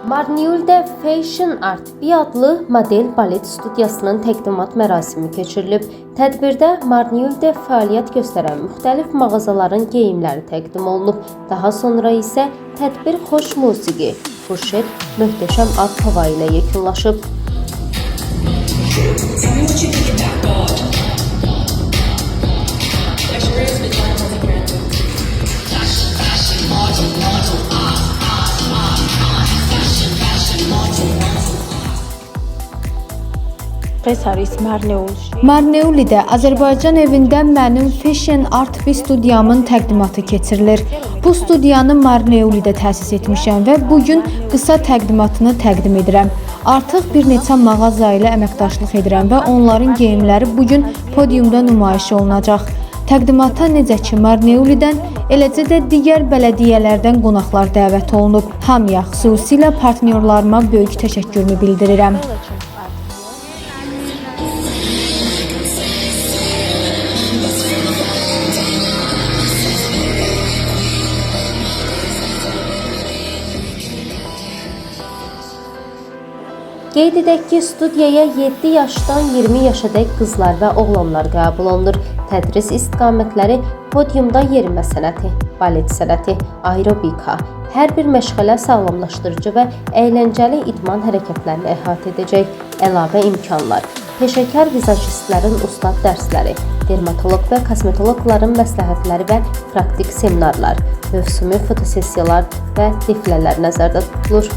Marniul'də Fashion Art B adlı model balet studiyasının təqdimat mərasimi keçirilib. Tədbirdə Marniul'də fəaliyyət göstərən müxtəlif mağazaların geyimləri təqdim olunub. Daha sonra isə tədbir xoş musiqi, furşet, möhtəşəm ab-hava ilə yekunlaşıb. Marniulidə Azərbaycan evində mənim Fashion Art B studiyamın təqdimatı keçirilir. Bu studiyanı Marniulidə təsis etmişəm və bugün qısa təqdimatını təqdim edirəm. Artıq bir neçə mağaza ilə əməkdaşlıq edirəm və onların geyimləri bugün podiumda nümayiş olunacaq. Təqdimata necə ki Marniulidən, eləcə də digər bələdiyyələrdən qonaqlar dəvət olunub. Hamıya, xüsusilə partnyorlarıma böyük təşəkkürümü bildirirəm. Qeyd edək ki, studiyaya 7 yaşdan 20 yaşadək qızlar və oğlanlar qəbul olunur. Tədris istiqamətləri podiumda yermə sənəti, balet sənəti, aerobika, hər bir məşğələ sağlamlaşdırıcı və əyləncəli idman hərəkətlərini əhatə edəcək. Əlavə imkanlar, peşəkar vizajistlərin ustad dərsləri, dermatoloq və kosmetoloqların məsləhətləri və praktik seminarlar, mövsümi fotosessiyalar və deflələr nəzərdə tutulur.